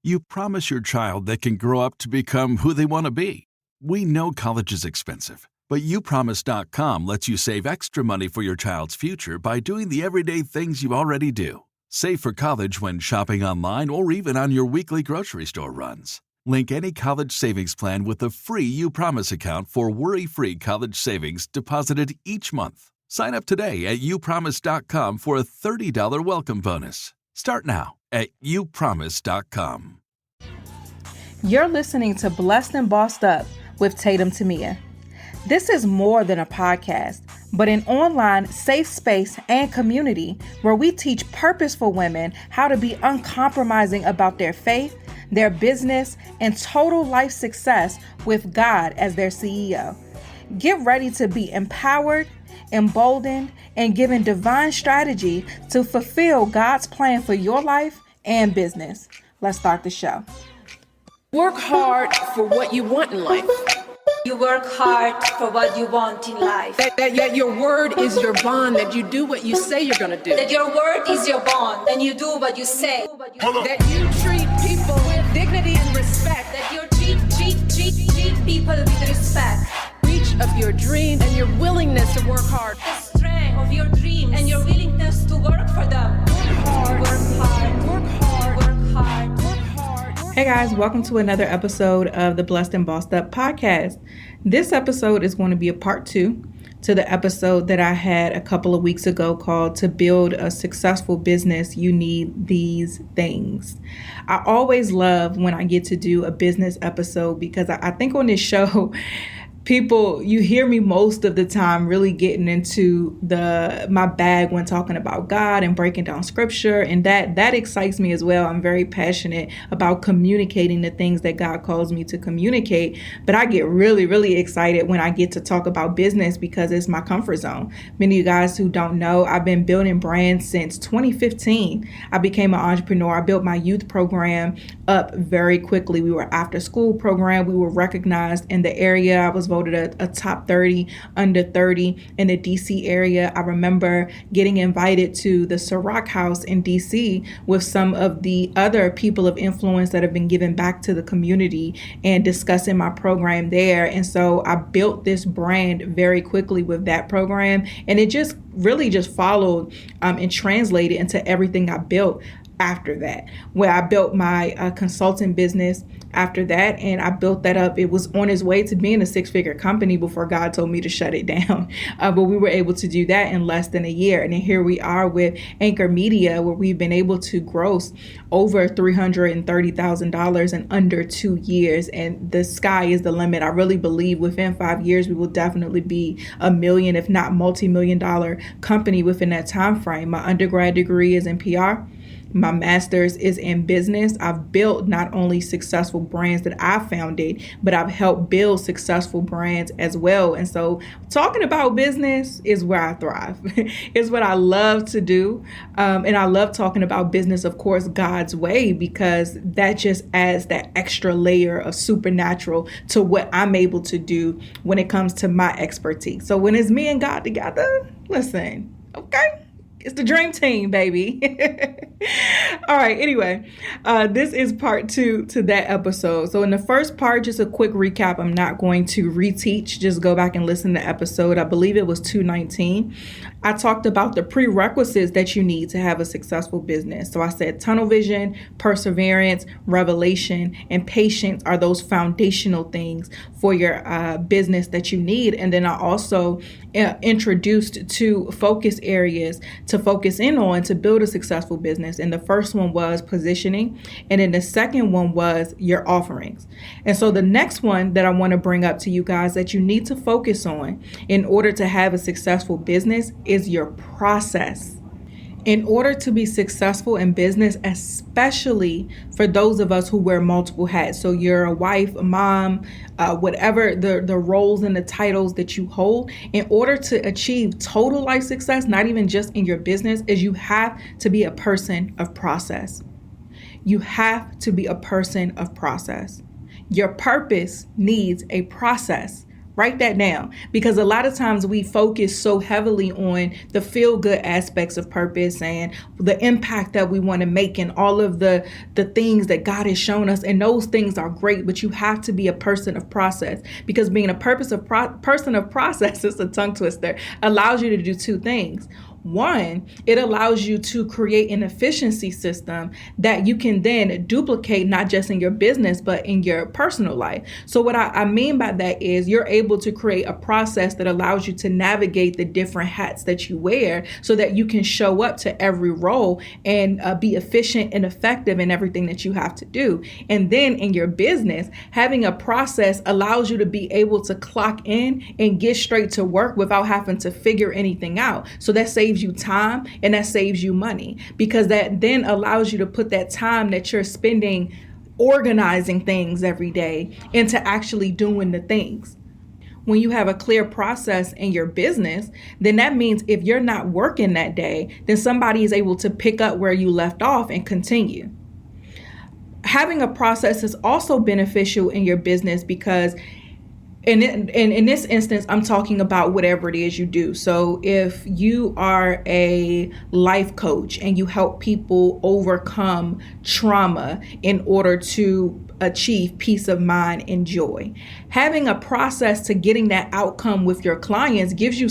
You promise your child they can grow up to become who they want to be. We know college is expensive, but upromise.com lets you save extra money for your child's future by doing the everyday things you already do. Save for college when shopping online or even on your weekly grocery store runs. Link any college savings plan with a free uPromise account for worry-free college savings deposited each month. Sign up today at upromise.com for a $30 welcome bonus. Start now at upromise.com. You're listening to Blessed and Bossed Up with Tatum Keviah. This is more than a podcast, but an online safe space and community where we teach purposeful women how to be uncompromising about their faith, their business, and total life success with God as their CEO. Get ready to be empowered, emboldened, and given divine strategy to fulfill God's plan for your life and business. Let's start the show. Work hard for what you want in life. You work hard for what you want in life. That your word is your bond, that you do what you say you're going to do. That your word is your bond, and you do what you say. That you treat people with dignity and respect. That you treat people with respect. Reach of your dream and your willingness to work hard. The strength of your dreams and your willingness to work for them. Work hard. Work hard. Work hard. Work hard. Work hard. Hey guys, welcome to another episode of the Blessed and Bossed Up podcast. This episode is going to be a part 2 to the episode that I had a couple of weeks ago called "To Build a Successful Business, You Need These Things." I always love when I get to do a business episode because I think on this show, people, you hear me most of the time really getting into my bag when talking about God and breaking down scripture, and that excites me as well. I'm very passionate about communicating the things that God calls me to communicate, but I get really, really excited when I get to talk about business because it's my comfort zone. Many of you guys who don't know, I've been building brands since 2015. I became an entrepreneur. I built my youth program up very quickly. We were after school program. We were recognized in the area. I was voted a top 30 under 30 in the DC area. I remember getting invited to the Ciroc House in DC with some of the other people of influence that have been giving back to the community and discussing my program there. And so I built this brand very quickly with that program, and it just really just followed and translated into everything I built after that, where I built my consulting business after that, and I built that up. It was on its way to being a 6-figure company before God told me to shut it down. But we were able to do that in less than a year. And then here we are with Anchor Media, where we've been able to gross over $330,000 in under 2 years. And the sky is the limit. I really believe within 5 years, we will definitely be a million, if not multi-million-dollar company within that time frame. My undergrad degree is in PR. My master's is in business. I've built not only successful brands that I founded, but I've helped build successful brands as well. And so talking about business is where I thrive. It's what I love to do. And I love talking about business, of course, God's way, because that just adds that extra layer of supernatural to what I'm able to do when it comes to my expertise. So when it's me and God together, listen, okay? It's the dream team, baby. All right. Anyway, this is part 2 to that episode. So in the first part, just a quick recap. I'm not going to reteach. Just go back and listen to the episode. I believe it was 219. I talked about the prerequisites that you need to have a successful business. So I said tunnel vision, perseverance, revelation, and patience are those foundational things for your business that you need. And then I also introduced 2 focus areas to focus in on to build a successful business. And the first one was positioning. And then the second one was your offerings. And so the next one that I want to bring up to you guys that you need to focus on in order to have a successful business is your process. In order to be successful in business, especially for those of us who wear multiple hats, so you're a wife, a mom, whatever the roles and the titles that you hold, in order to achieve total life success, not even just in your business, is you have to be a person of process. You have to be a person of process. Your purpose needs a process. Write that down, because a lot of times we focus so heavily on the feel good aspects of purpose and the impact that we want to make and all of the things that God has shown us. And those things are great, but you have to be a person of process, because being a person of process is a tongue twister, allows you to do two things. One, it allows you to create an efficiency system that you can then duplicate, not just in your business, but in your personal life. So what I mean by that is you're able to create a process that allows you to navigate the different hats that you wear so that you can show up to every role and be efficient and effective in everything that you have to do. And then in your business, having a process allows you to be able to clock in and get straight to work without having to figure anything out. So that saves you time and that saves you money, because that then allows you to put that time that you're spending organizing things every day into actually doing the things. When you have a clear process in your business, then that means if you're not working that day, then somebody is able to pick up where you left off and continue. Having a process is also beneficial in your business because in this instance, I'm talking about whatever it is you do. So if you are a life coach and you help people overcome trauma in order to achieve peace of mind and joy, having a process to getting that outcome with your clients gives you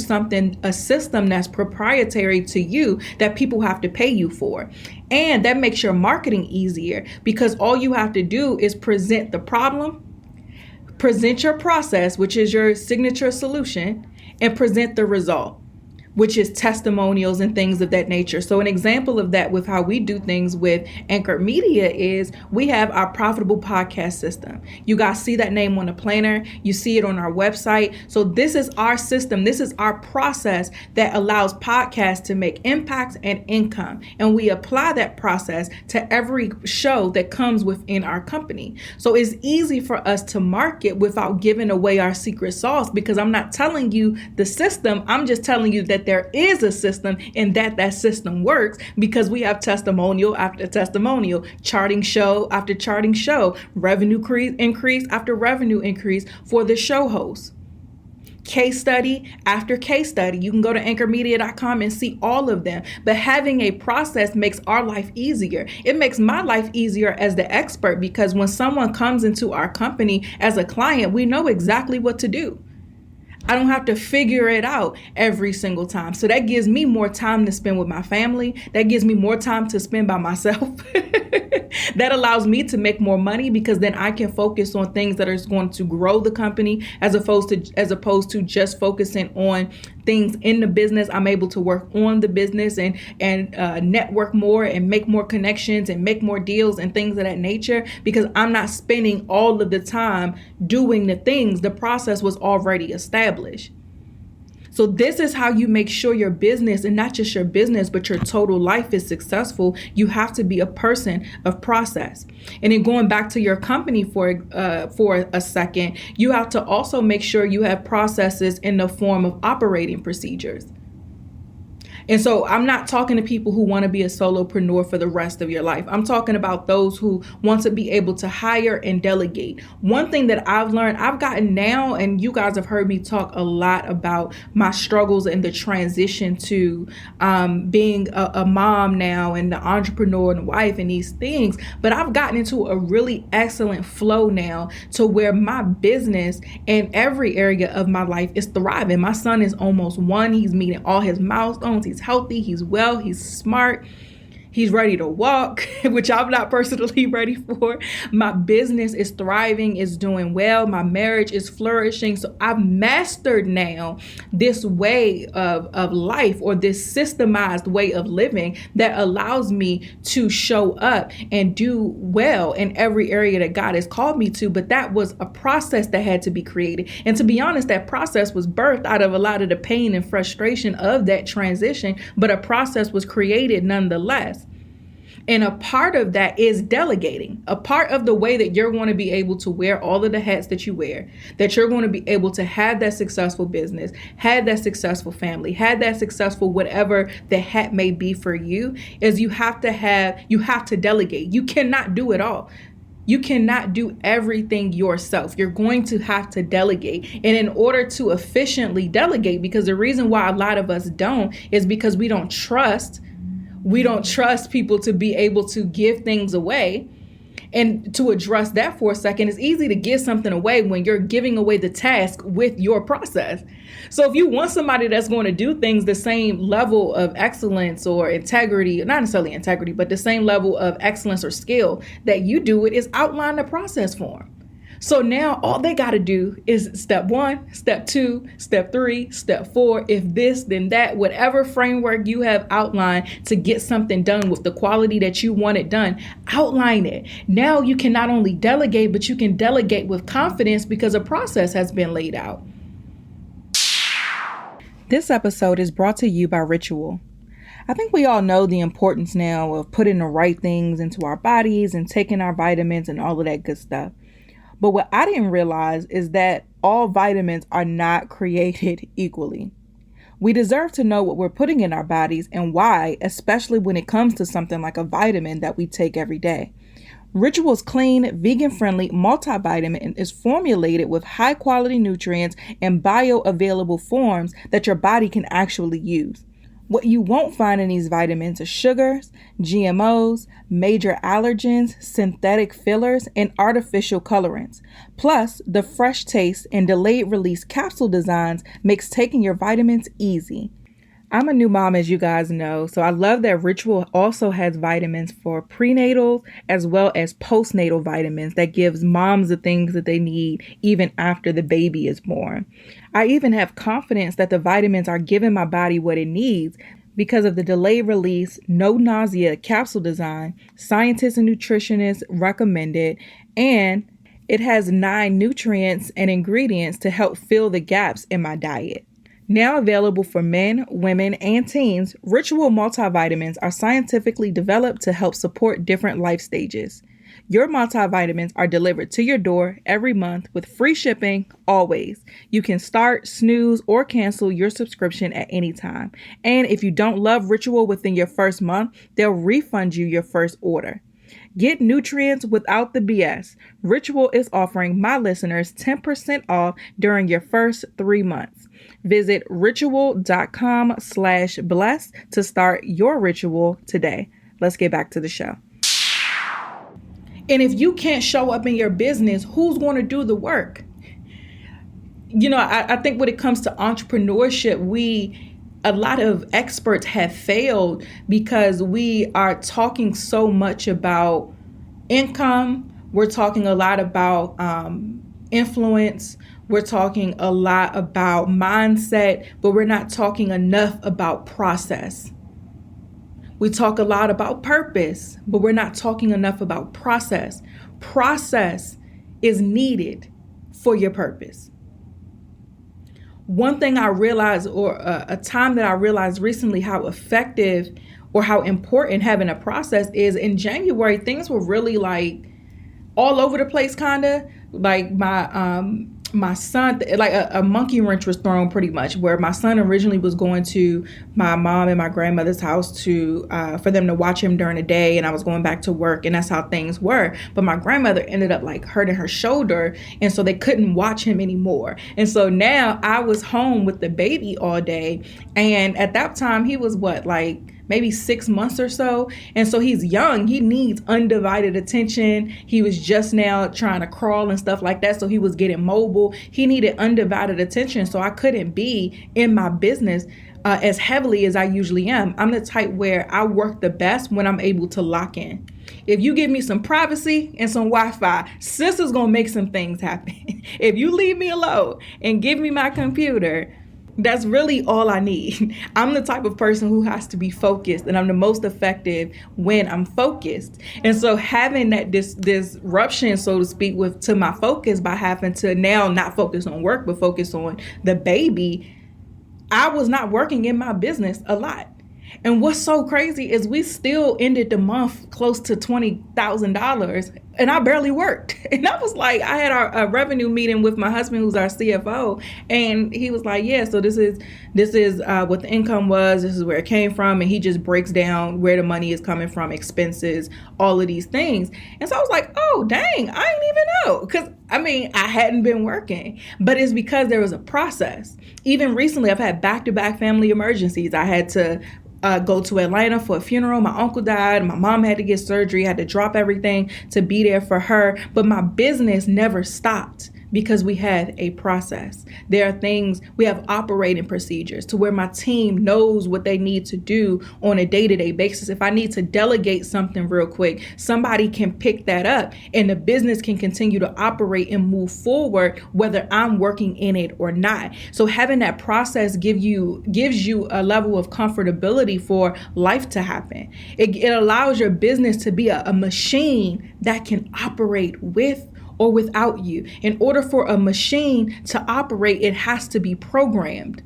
a system that's proprietary to you that people have to pay you for. And that makes your marketing easier, because all you have to do is present the problem, present your process, which is your signature solution, and present the result, which is testimonials and things of that nature. So an example of that with how we do things with Anchored Media is we have our profitable podcast system. You guys see that name on the planner. You see it on our website. So this is our system. This is our process that allows podcasts to make impacts and income. And we apply that process to every show that comes within our company. So it's easy for us to market without giving away our secret sauce, because I'm not telling you the system. I'm just telling you that there is a system and that system works, because we have testimonial after testimonial, charting show after charting show, revenue increase after revenue increase for the show host. Case study after case study. You can go to anchormedia.com and see all of them. But having a process makes our life easier. It makes my life easier as the expert, because when someone comes into our company as a client, we know exactly what to do. I don't have to figure it out every single time. So that gives me more time to spend with my family. That gives me more time to spend by myself. That allows me to make more money, because then I can focus on things that are going to grow the company as opposed to just focusing on things in the business. I'm able to work on the business and network more and make more connections and make more deals and things of that nature, because I'm not spending all of the time doing the things. The process was already established. So this is how you make sure your business, and not just your business, but your total life, is successful. You have to be a person of process. And then going back to your company for a second, you have to also make sure you have processes in the form of operating procedures. And so I'm not talking to people who want to be a solopreneur for the rest of your life. I'm talking about those who want to be able to hire and delegate. One thing that I've learned, I've gotten now, and you guys have heard me talk a lot about my struggles and the transition to being a mom now and the entrepreneur and wife and these things. But I've gotten into a really excellent flow now to where my business and every area of my life is thriving. My son is almost 1. He's meeting all his milestones. He's healthy, he's well, he's smart, he's ready to walk, which I'm not personally ready for. My business is thriving, is doing well. My marriage is flourishing. So I've mastered now this way of life, or this systemized way of living that allows me to show up and do well in every area that God has called me to. But that was a process that had to be created. And to be honest, that process was birthed out of a lot of the pain and frustration of that transition, but a process was created nonetheless. And a part of that is delegating. A part of the way that you're going to be able to wear all of the hats that you wear, that you're going to be able to have that successful business, have that successful family, have that successful whatever the hat may be for you, is you have to delegate. You cannot do it all. You cannot do everything yourself. You're going to have to delegate. And in order to efficiently delegate, because the reason why a lot of us don't is because we don't trust people to be able to give things away. And to address that for a second, it's easy to give something away when you're giving away the task with your process. So if you want somebody that's going to do things the same level of excellence or integrity, not necessarily integrity, but the same level of excellence or skill that you do it, is outline the process for them. So now all they got to do is step 1, step 2, step 3, step 4. If this, then that, whatever framework you have outlined to get something done with the quality that you want it done, outline it. Now you can not only delegate, but you can delegate with confidence because a process has been laid out. This episode is brought to you by Ritual. I think we all know the importance now of putting the right things into our bodies and taking our vitamins and all of that good stuff. But what I didn't realize is that all vitamins are not created equally. We deserve to know what we're putting in our bodies and why, especially when it comes to something like a vitamin that we take every day. Ritual's clean, vegan-friendly multivitamin is formulated with high-quality nutrients and bioavailable forms that your body can actually use. What you won't find in these vitamins are sugars, GMOs, major allergens, synthetic fillers, and artificial colorants. Plus, the fresh taste and delayed release capsule designs makes taking your vitamins easy. I'm a new mom, as you guys know, so I love that Ritual also has vitamins for prenatal as well as postnatal vitamins that gives moms the things that they need even after the baby is born. I even have confidence that the vitamins are giving my body what it needs because of the delayed release, no nausea capsule design, scientists and nutritionists recommended, and it has 9 nutrients and ingredients to help fill the gaps in my diet. Now available for men, women, and teens, Ritual multivitamins are scientifically developed to help support different life stages. Your multivitamins are delivered to your door every month with free shipping, always. You can start, snooze, or cancel your subscription at any time. And if you don't love Ritual within your first month, they'll refund you your first order. Get nutrients without the BS. Ritual is offering my listeners 10% off during your first 3 months. Visit ritual.com/blessed to start your ritual today. Let's get back to the show. And if you can't show up in your business, who's going to do the work? You know, I think when it comes to entrepreneurship, a lot of experts have failed because we are talking so much about income. We're talking a lot about influence. We're talking a lot about mindset, but we're not talking enough about process. We talk a lot about purpose, but we're not talking enough about process. Process is needed for your purpose. One thing I realized, or a time that I realized recently, how effective or how important having a process is. In January, things were really like all over the place, kind of like my son, like a monkey wrench was thrown pretty much, where my son originally was going to my mom and my grandmother's house to for them to watch him during the day, and I was going back to work, and that's how things were. But my grandmother ended up like hurting her shoulder, and so they couldn't watch him anymore. And so now I was home with the baby all day, and at that time he was maybe 6 months or so. And so he's young. He needs undivided attention. He was just now trying to crawl and stuff like that. So he was getting mobile. He needed undivided attention. So I couldn't be in my business as heavily as I usually am. I'm the type where I work the best when I'm able to lock in. If you give me some privacy and some Wi-Fi, sister's going to make some things happen. If you leave me alone and give me my computer, that's really all I need. I'm the type of person who has to be focused, and I'm the most effective when I'm focused. And so having that disruption, so to speak, to my focus by having to now not focus on work, but focus on the baby, I was not working in my business a lot. And what's so crazy is we still ended the month close to $20,000, and I barely worked. And I was like, I had a revenue meeting with my husband, who's our CFO, and he was like, yeah, so this is what the income was, this is where it came from, and he just breaks down where the money is coming from, expenses, all of these things. And so I was like, oh, dang, I didn't even know, because I hadn't been working, but it's because there was a process. Even recently, I've had back-to-back family emergencies. I had to go to Atlanta for a funeral. My uncle died. My mom had to get surgery. I had to drop everything to be there for her. But my business never stopped because we had a process. There are things, we have operating procedures to where my team knows what they need to do on a day-to-day basis. If I need to delegate something real quick, somebody can pick that up and the business can continue to operate and move forward whether I'm working in it or not. So having that process gives you a level of comfortability for life to happen. It allows your business to be a machine that can operate with or without you. In order for a machine to operate, it has to be programmed.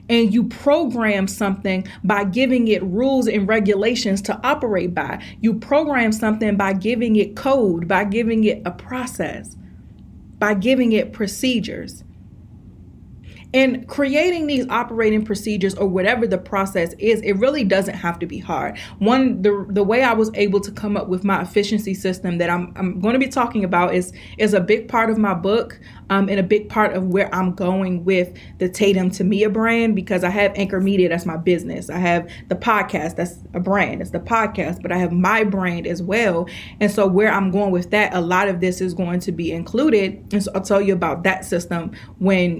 And you program something by giving it rules and regulations to operate by. You program something by giving it code, by giving it a process, by giving it procedures. And creating these operating procedures or whatever the process is, it really doesn't have to be hard. The way I was able to come up with my efficiency system that I'm going to be talking about is a big part of my book and a big part of where I'm going with the Tatum to Mia brand, because I have Anchor Media, that's my business. I have the podcast, that's a brand, it's the podcast, but I have my brand as well. And so where I'm going with that, a lot of this is going to be included. And so I'll tell you about that system when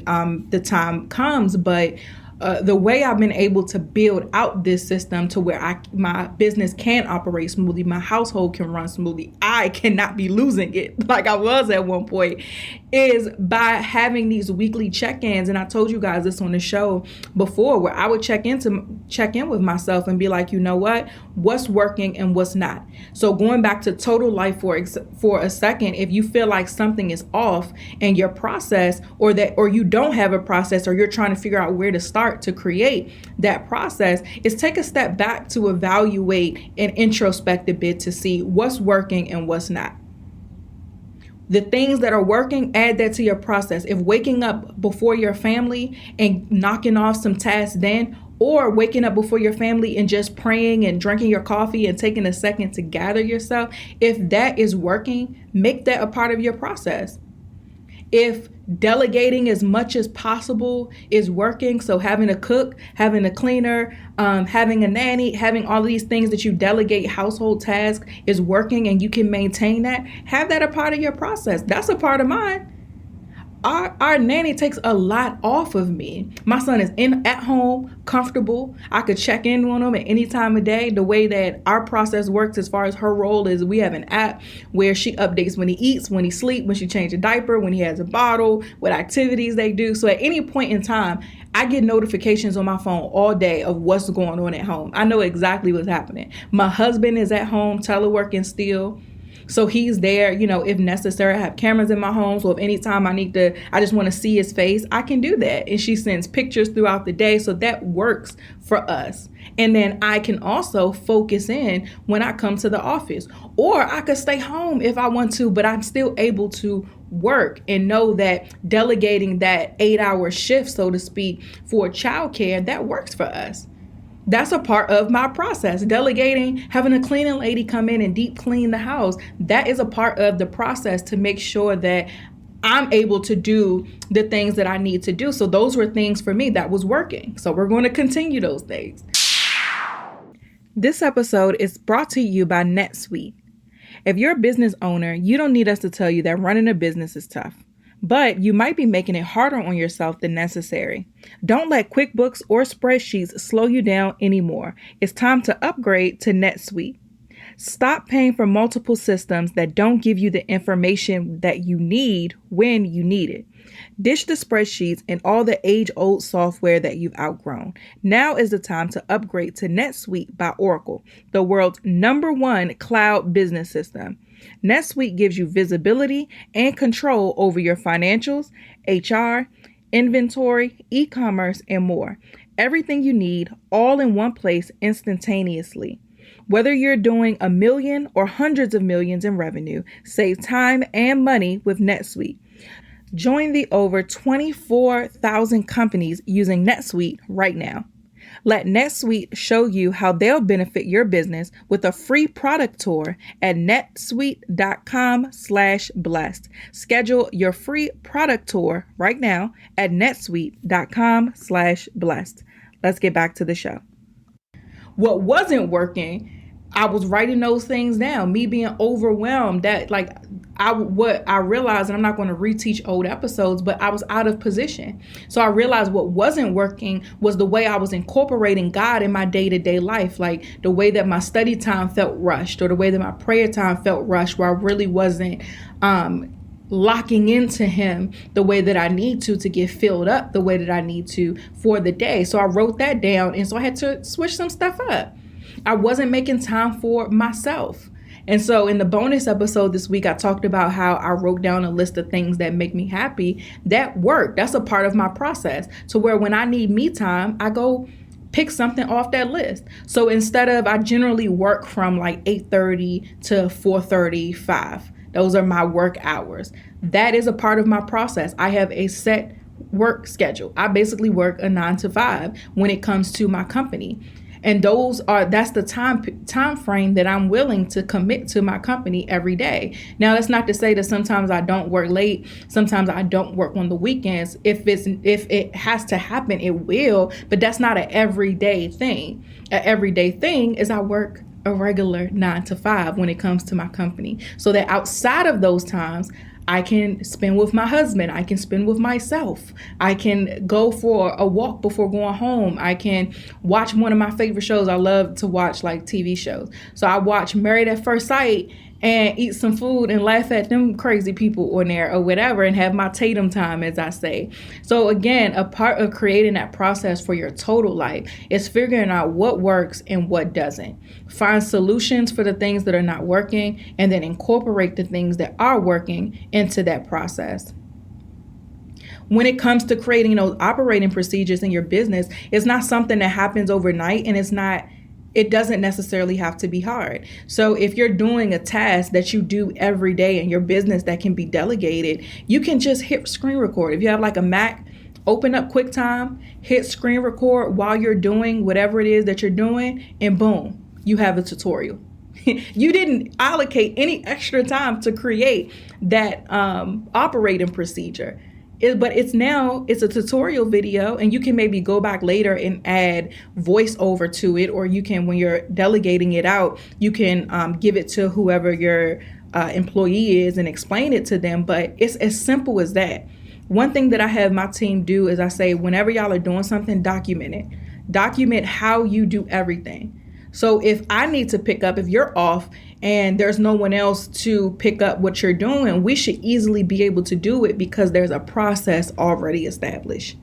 the time comes. But the way I've been able to build out this system to where my business can operate smoothly, my household can run smoothly, I cannot be losing it like I was at one point, is by having these weekly check-ins. And I told you guys this on the show before, where I would check in with myself and be like, you know what's working and what's not. So going back to total life for a second, if you feel like something is off in your process, or you don't have a process, or you're trying to figure out where to start to create that process, is take a step back to evaluate and introspect a bit to see what's working and what's not. The things that are working, add that to your process. If waking up before your family and knocking off some tasks then, or waking up before your family and just praying and drinking your coffee and taking a second to gather yourself, if that is working, make that a part of your process. If delegating as much as possible is working, so having a cook, having a cleaner, having a nanny, having all of these things that you delegate household tasks is working and you can maintain that, have that a part of your process. That's a part of mine. Our nanny takes a lot off of me. My son is at home, comfortable. I could check in on him at any time of day. The way that our process works as far as her role is, we have an app where she updates when he eats, when he sleeps, when she changes a diaper, when he has a bottle, what activities they do. So at any point in time, I get notifications on my phone all day of what's going on at home. I know exactly what's happening. My husband is at home teleworking still. So he's there, if necessary. I have cameras in my home. So if anytime I just want to see his face, I can do that. And she sends pictures throughout the day. So that works for us. And then I can also focus in when I come to the office, or I could stay home if I want to, but I'm still able to work and know that delegating that 8-hour shift, so to speak, for childcare, that works for us. That's a part of my process. Delegating, having a cleaning lady come in and deep clean the house, that is a part of the process to make sure that I'm able to do the things that I need to do. So those were things for me that was working. So we're going to continue those things. This episode is brought to you by NetSuite. If you're a business owner, you don't need us to tell you that running a business is tough. But you might be making it harder on yourself than necessary. Don't let QuickBooks or spreadsheets slow you down anymore. It's time to upgrade to NetSuite. Stop paying for multiple systems that don't give you the information that you need when you need it. Ditch the spreadsheets and all the age-old software that you've outgrown. Now is the time to upgrade to NetSuite by Oracle, the world's #1 cloud business system. NetSuite gives you visibility and control over your financials, HR, inventory, e-commerce, and more. everything you need all in one place instantaneously. Whether you're doing 1 million or hundreds of millions in revenue, save time and money with NetSuite. Join the over 24,000 companies using NetSuite right now. Let NetSuite show you how they'll benefit your business with a free product tour at netsuite.com/blessed. Schedule your free product tour right now at netsuite.com/blessed. Let's get back to the show. What wasn't working, I was writing those things down, me being overwhelmed that what I realized, and I'm not going to reteach old episodes, but I was out of position. So I realized what wasn't working was the way I was incorporating God in my day-to-day life, like the way that my study time felt rushed or the way that my prayer time felt rushed, where I really wasn't locking into him the way that I need to get filled up the way that I need to for the day. So I wrote that down. And so I had to switch some stuff up. I wasn't making time for myself. And so in the bonus episode this week, I talked about how I wrote down a list of things that make me happy. That worked. That's a part of my process, to where when I need me time, I go pick something off that list. So instead of, I generally work from like 8:30 to 4:35. Those are my work hours. That is a part of my process. I have a set work schedule. I basically work a 9 to 5 when it comes to my company. And that's the time frame that I'm willing to commit to my company every day. Now, that's not to say that sometimes I don't work late. Sometimes I don't work on the weekends. If it has to happen, it will. But that's not an everyday thing. An everyday thing is I work a regular 9 to 5 when it comes to my company. So that outside of those times, I can spend with my husband. I can spend with myself. I can go for a walk before going home. I can watch one of my favorite shows. I love to watch like TV shows. So I watch Married at First Sight and eat some food and laugh at them crazy people on there or whatever, and have my Tatum time, as I say. So again, a part of creating that process for your total life is figuring out what works and what doesn't. Find solutions for the things that are not working, and then incorporate the things that are working into that process. When it comes to creating those operating procedures in your business, it's not something that happens overnight, and it doesn't necessarily have to be hard. So if you're doing a task that you do every day in your business that can be delegated, you can just hit screen record. If you have like a Mac, open up QuickTime, hit screen record while you're doing whatever it is that you're doing, and boom, you have a tutorial. You didn't allocate any extra time to create that operating procedure. But it's a tutorial video, and you can maybe go back later and add voiceover to it, or you can, when you're delegating it out, you can give it to whoever your employee is and explain it to them. But it's as simple as that. One thing that I have my team do is I say, whenever y'all are doing something, document it. Document how you do everything. So if I need to pick up, if you're off and there's no one else to pick up what you're doing, we should easily be able to do it because there's a process already established.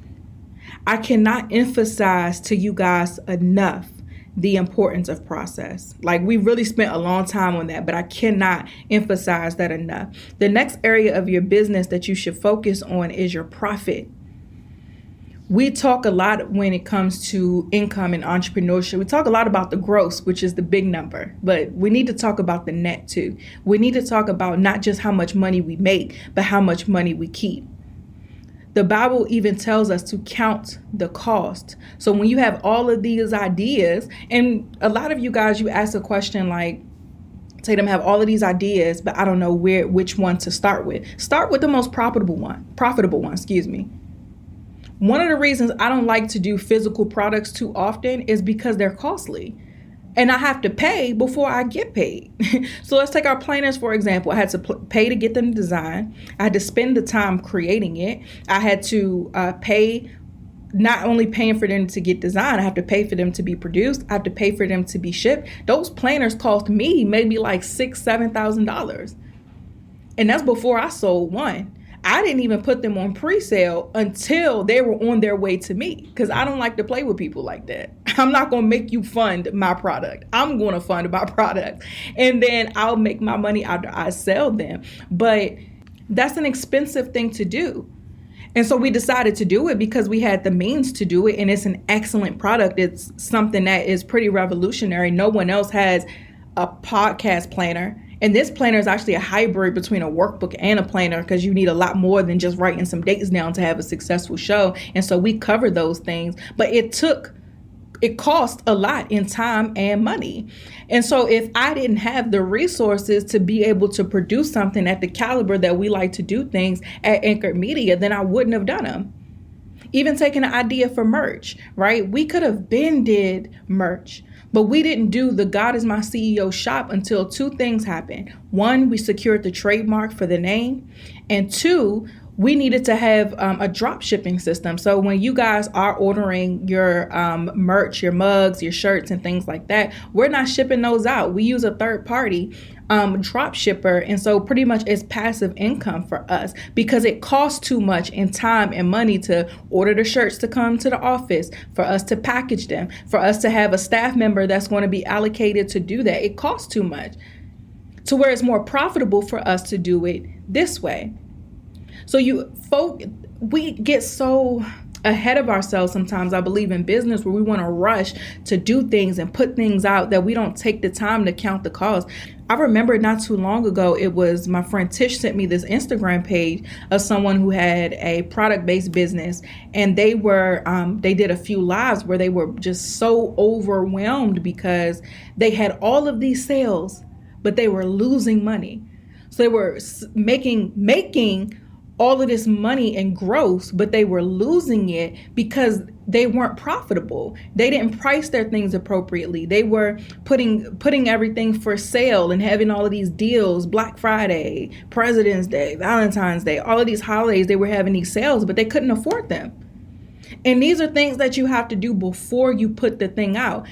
I cannot emphasize to you guys enough the importance of process. Like, we really spent a long time on that, but I cannot emphasize that enough. The next area of your business that you should focus on is your profit. We talk a lot when it comes to income and entrepreneurship. We talk a lot about the gross, which is the big number, but we need to talk about the net too. We need to talk about not just how much money we make, but how much money we keep. The Bible even tells us to count the cost. So when you have all of these ideas, and a lot of you guys, you ask a question like, Tatum, have all of these ideas, but I don't know which one to start with. Start with the most profitable one, One of the reasons I don't like to do physical products too often is because they're costly. And I have to pay before I get paid. So let's take our planners, for example. I had to pay to get them designed. I had to spend the time creating it. I had to pay, not only paying for them to get designed, I have to pay for them to be produced. I have to pay for them to be shipped. Those planners cost me maybe like $6,000, $7,000. And that's before I sold one. I didn't even put them on pre-sale until they were on their way to me, because I don't like to play with people like that. I'm not going to make you fund my product. I'm going to fund my product, and then I'll make my money after I sell them. But that's an expensive thing to do. And so we decided to do it because we had the means to do it. And it's an excellent product. It's something that is pretty revolutionary. No one else has a podcast planner. And this planner is actually a hybrid between a workbook and a planner, because you need a lot more than just writing some dates down to have a successful show. And so we cover those things. But it cost a lot in time and money. And so if I didn't have the resources to be able to produce something at the caliber that we like to do things at Anchored Media, then I wouldn't have done them. Even taking an idea for merch, right? We could have did merch, but we didn't do the God is my CEO shop until two things happened. One, we secured the trademark for the name. And two, we needed to have a drop shipping system. So when you guys are ordering your merch, your mugs, your shirts and things like that, we're not shipping those out. We use a third party drop shipper. And so pretty much it's passive income for us, because it costs too much in time and money to order the shirts to come to the office, for us to package them, for us to have a staff member that's going to be allocated to do that. It costs too much, to where it's more profitable for us to do it this way. So we get so ahead of ourselves sometimes, I believe, in business, where we want to rush to do things and put things out that we don't take the time to count the cost. I remember not too long ago, it was my friend Tish sent me this Instagram page of someone who had a product-based business, and they did a few lives where they were just so overwhelmed because they had all of these sales, but they were losing money. So they were making all of this money in gross, but they were losing it because they weren't profitable. They didn't price their things appropriately. They were putting everything for sale and having all of these deals, Black Friday, President's Day, Valentine's Day, all of these holidays, they were having these sales, but they couldn't afford them. And these are things that you have to do before you put the thing out.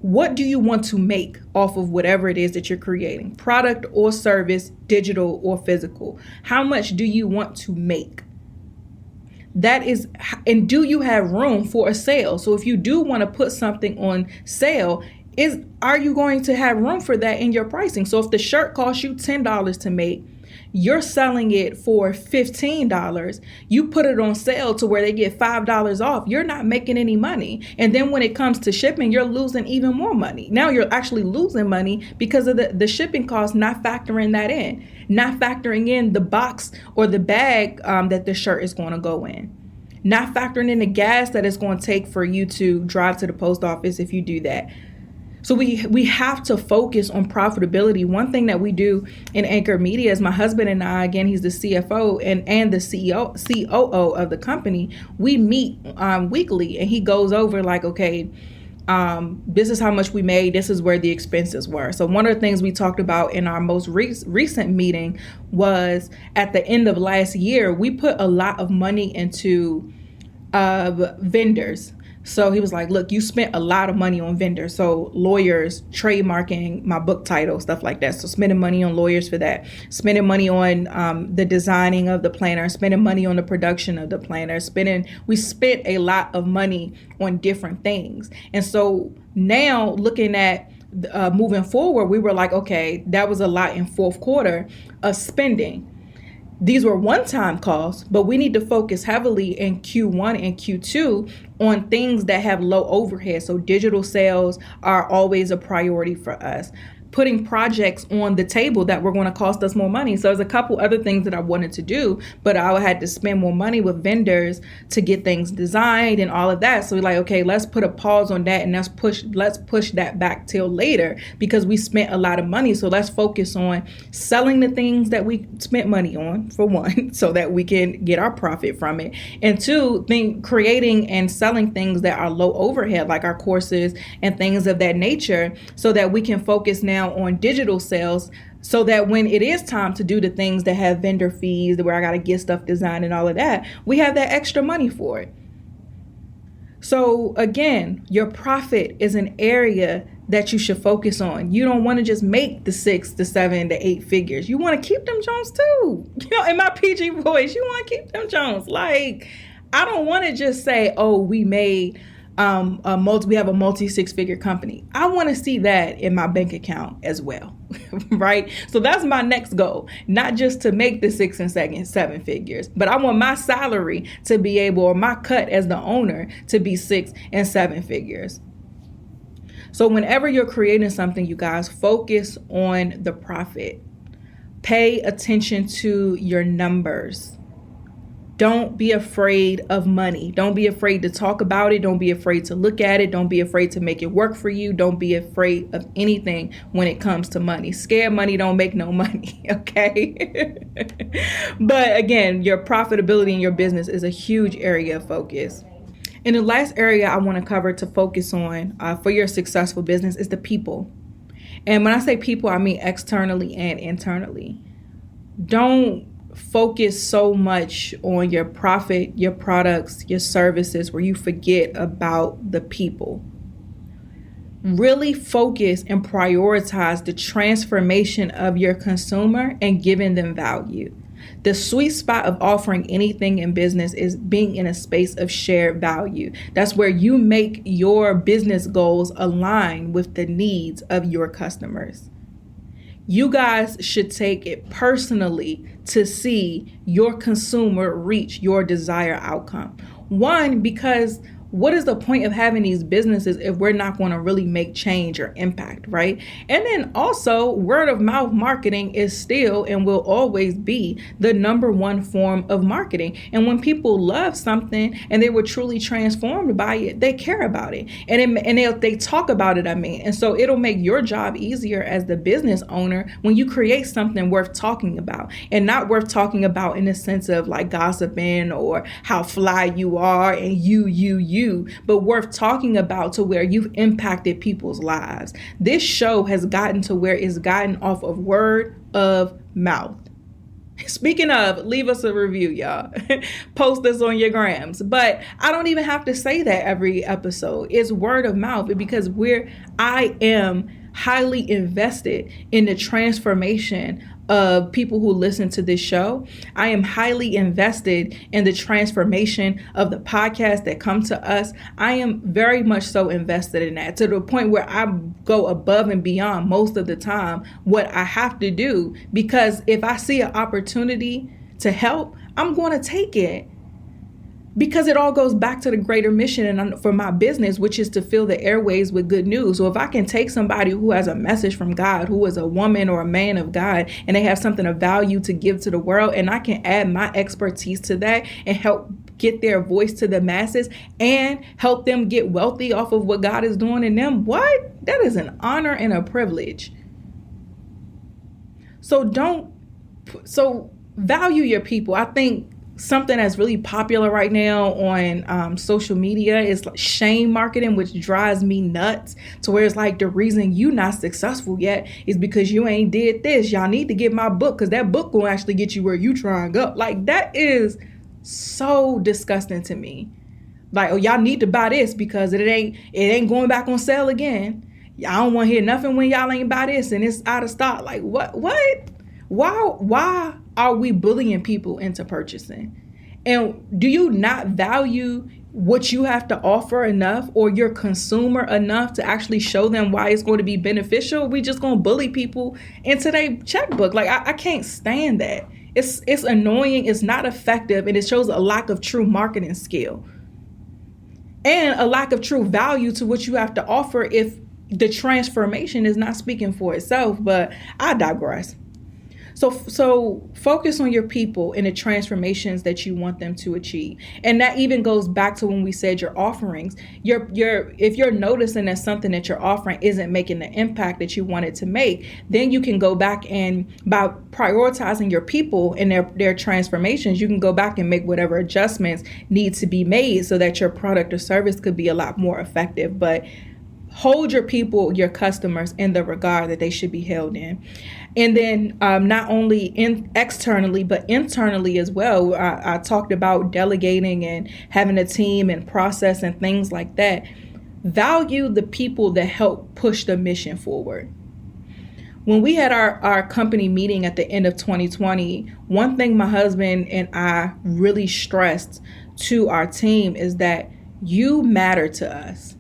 What do you want to make off of whatever it is that you're creating? Product or service, digital or physical? How much do you want to make? And do you have room for a sale? So if you do want to put something on sale, are you going to have room for that in your pricing? So if the shirt costs you $10 to make, you're selling it for $15, you put it on sale to where they get $5 off, you're not making any money. And then when it comes to shipping, you're losing even more money. Now you're actually losing money because of the shipping costs, not factoring that in, not factoring in the box or the bag that the shirt is going to go in, not factoring in the gas that it's going to take for you to drive to the post office if you do that. So we have to focus on profitability. One thing that we do in Anchor Media is my husband and I, again, he's the CFO and the COO of the company. We meet weekly, and he goes over like, okay, this is how much we made. This is where the expenses were. So one of the things we talked about in our most recent meeting was at the end of last year, we put a lot of money into vendors. So he was like, look, you spent a lot of money on vendors. So lawyers, trademarking, my book title, stuff like that. So spending money on lawyers for that, spending money on the designing of the planner, spending money on the production of the planner, we spent a lot of money on different things. And so now looking at moving forward, we were like, okay, that was a lot in fourth quarter of spending. These were one-time costs, but we need to focus heavily in Q1 and Q2 on things that have low overhead. So digital sales are always a priority for us. Putting projects on the table that were going to cost us more money. So there's a couple other things that I wanted to do, but I had to spend more money with vendors to get things designed and all of that. So we're like, okay, let's put a pause on that and let's push that back till later, because we spent a lot of money. So let's focus on selling the things that we spent money on, for one, so that we can get our profit from it. And two, creating and selling things that are low overhead, like our courses and things of that nature, so that we can focus now on digital sales, so that when it is time to do the things that have vendor fees, where I got to get stuff designed and all of that, we have that extra money for it. So again, your profit is an area that you should focus on. You don't want to just make the 6 to 7 to 8 figures. You want to keep them Jones too. In my PG voice, you want to keep them Jones. Like, I don't want to just say, oh, we made we have a multi 6-figure company. I want to see that in my bank account as well. right? So that's my next goal, not just to make the 6 and 7 figures, but I want my salary to be able, or my cut as the owner, to be 6 and 7 figures. So whenever you're creating something, you guys, focus on the profit. Pay attention to your numbers. Don't be afraid of money. Don't be afraid to talk about it. Don't be afraid to look at it. Don't be afraid to make it work for you. Don't be afraid of anything when it comes to money. Scared money don't make no money, okay? But again, your profitability in your business is a huge area of focus. And the last area I want to cover to focus on for your successful business is the people. And when I say people, I mean externally and internally. Don't focus so much on your profit, your products, your services, where you forget about the people. Really focus and prioritize the transformation of your consumer and giving them value. The sweet spot of offering anything in business is being in a space of shared value. That's where you make your business goals align with the needs of your customers. You guys should take it personally to see your consumer reach your desired outcome. One, because what is the point of having these businesses if we're not going to really make change or impact, right? And then also, word of mouth marketing is still and will always be the number one form of marketing. And when people love something and they were truly transformed by it, they care about it. And they talk about it, And so it'll make your job easier as the business owner when you create something worth talking about, and not worth talking about in the sense of like gossiping or how fly you are and you, but worth talking about to where you've impacted people's lives. This show has gotten to where it's gotten off of word of mouth. Speaking of, leave us a review, y'all. Post this on your grams. But I don't even have to say that every episode. It's word of mouth because I am highly invested in the transformation of people who listen to this show. I am highly invested in the transformation of the podcasts that come to us. I am very much so invested in that, to the point where I go above and beyond most of the time what I have to do, because if I see an opportunity to help, I'm going to take it. Because it all goes back to the greater mission and for my business, which is to fill the airways with good news. So if I can take somebody who has a message from God, who is a woman or a man of God, and they have something of value to give to the world, and I can add my expertise to that and help get their voice to the masses and help them get wealthy off of what God is doing in them, that is an honor and a privilege. So value your people. I think something that's really popular right now on social media is like shame marketing, which drives me nuts, to where it's like the reason you not successful yet is because you ain't did this. Y'all need to get my book because that book will actually get you where you trying to go. Like, that is so disgusting to me. Like, oh, y'all need to buy this because it ain't going back on sale again. I don't want to hear nothing when y'all ain't buy this and it's out of stock. Like, what? Why are we bullying people into purchasing? And do you not value what you have to offer enough, or your consumer enough, to actually show them why it's going to be beneficial? We just going to bully people into their checkbook. Like, I can't stand that. It's annoying. It's not effective. And it shows a lack of true marketing skill and a lack of true value to what you have to offer if the transformation is not speaking for itself. But I digress. So focus on your people and the transformations that you want them to achieve. And that even goes back to when we said your offerings. If you're noticing that something that you're offering isn't making the impact that you want it to make, then you can go back, and by prioritizing your people and their transformations, you can go back and make whatever adjustments need to be made so that your product or service could be a lot more effective. But hold your people, your customers, in the regard that they should be held in. And then not only externally, but internally as well. I talked about delegating and having a team and process and things like that. Value the people that help push the mission forward. When we had our company meeting at the end of 2020, one thing my husband and I really stressed to our team is that you matter to us.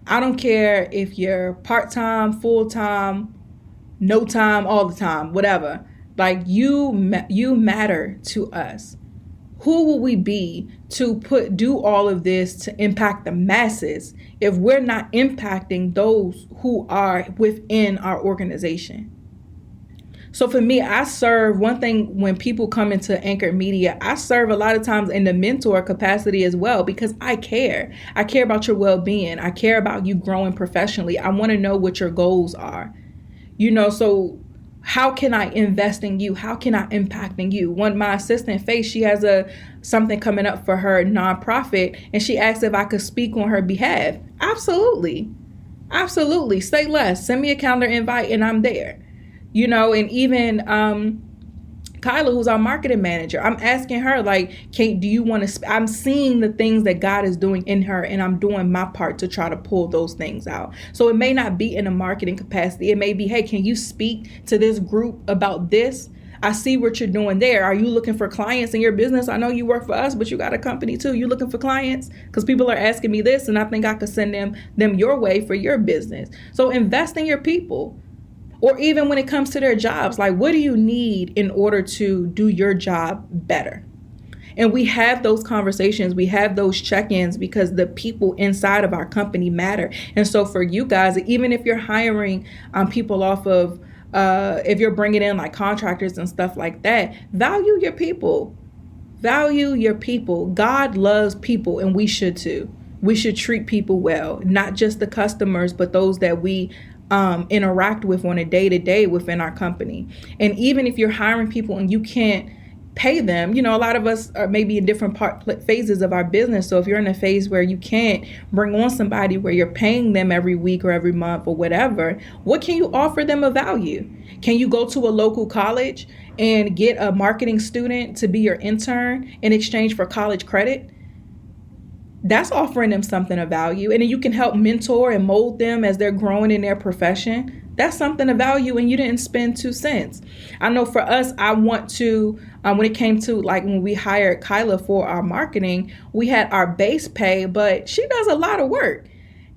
I don't care if you're part-time, full-time, no time, all the time, whatever. Like you matter to us. Who will we be to do all of this to impact the masses if we're not impacting those who are within our organization? So for me, I serve one thing when people come into Anchored Media, I serve a lot of times in the mentor capacity as well, because I care. I care about your well-being. I care about you growing professionally. I want to know what your goals are. So how can I invest in you? How can I impact in you? My assistant, Faith, she has something coming up for her nonprofit, and she asked if I could speak on her behalf. Absolutely. Absolutely. Say less. Send me a calendar invite and I'm there. And even Kyla, who's our marketing manager, I'm asking her, like, do you want to, I'm seeing the things that God is doing in her, and I'm doing my part to try to pull those things out. So it may not be in a marketing capacity. It may be, hey, can you speak to this group about this? I see what you're doing there. Are you looking for clients in your business? I know you work for us, but you got a company too. You looking for clients? Because people are asking me this, and I think I could send them your way for your business. So invest in your people. Or even when it comes to their jobs, like, what do you need in order to do your job better? And we have those conversations, we have those check-ins, because the people inside of our company matter. And so for you guys, even if you're hiring people off of, if you're bringing in like contractors and stuff like that, value your people. Value your people. God loves people, and we should too. We should treat people well, not just the customers, but those that we interact with on a day-to-day within our company. And even if you're hiring people and you can't pay them, a lot of us are maybe in different phases of our business. So if you're in a phase where you can't bring on somebody where you're paying them every week or every month or whatever, what can you offer them of value? Can you go to a local college and get a marketing student to be your intern in exchange for college credit? That's offering them something of value. And then you can help mentor and mold them as they're growing in their profession. That's something of value, and you didn't spend 2 cents. I know for us, I want to, when it came to like when we hired Kyla for our marketing, we had our base pay, but she does a lot of work.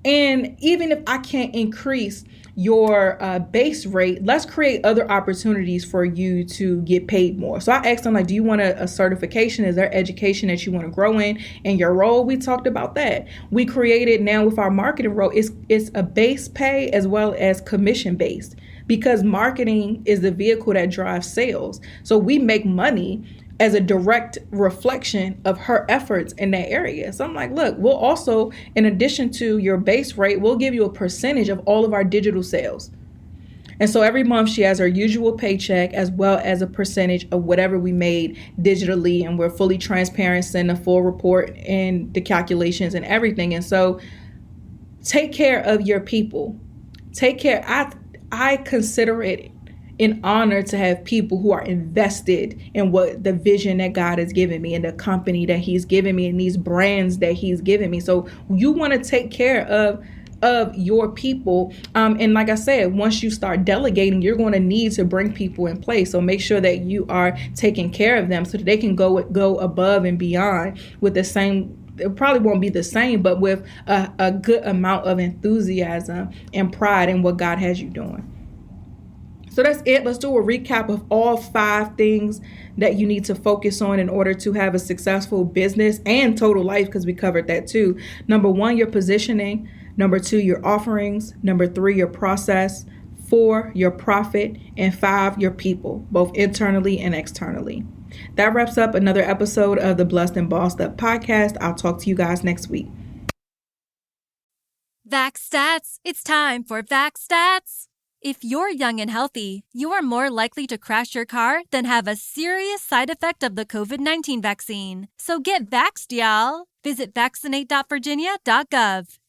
And even if I can't increase your base rate, let's create other opportunities for you to get paid more. So I asked them, like, do you want a certification? Is there education that you want to grow in your role? We talked about that. We created now with our marketing role, it's a base pay as well as commission based, because marketing is the vehicle that drives sales. So we make money as a direct reflection of her efforts in that area. So I'm like, look, we'll also, in addition to your base rate, we'll give you a percentage of all of our digital sales. And so every month she has her usual paycheck as well as a percentage of whatever we made digitally. And we're fully transparent, send a full report and the calculations and everything. And so take care of your people. Take care. I consider it an honor to have people who are invested in what the vision that God has given me and the company that he's given me and these brands that he's given me. So you want to take care of your people. And like I said, once you start delegating, you're going to need to bring people in place. So make sure that you are taking care of them so that they can go above and beyond with the same. It probably won't be the same, but with a good amount of enthusiasm and pride in what God has you doing. So that's it. Let's do a recap of all 5 things that you need to focus on in order to have a successful business and total life, because we covered that too. Number 1, your positioning. Number 2, your offerings. Number 3, your process. 4, your profit. And 5, your people, both internally and externally. That wraps up another episode of the Blessed and Bossed Up podcast. I'll talk to you guys next week. Vax Stats. It's time for Vax Stats. If you're young and healthy, you are more likely to crash your car than have a serious side effect of the COVID-19 vaccine. So get vaxxed, y'all. Visit vaccinate.virginia.gov.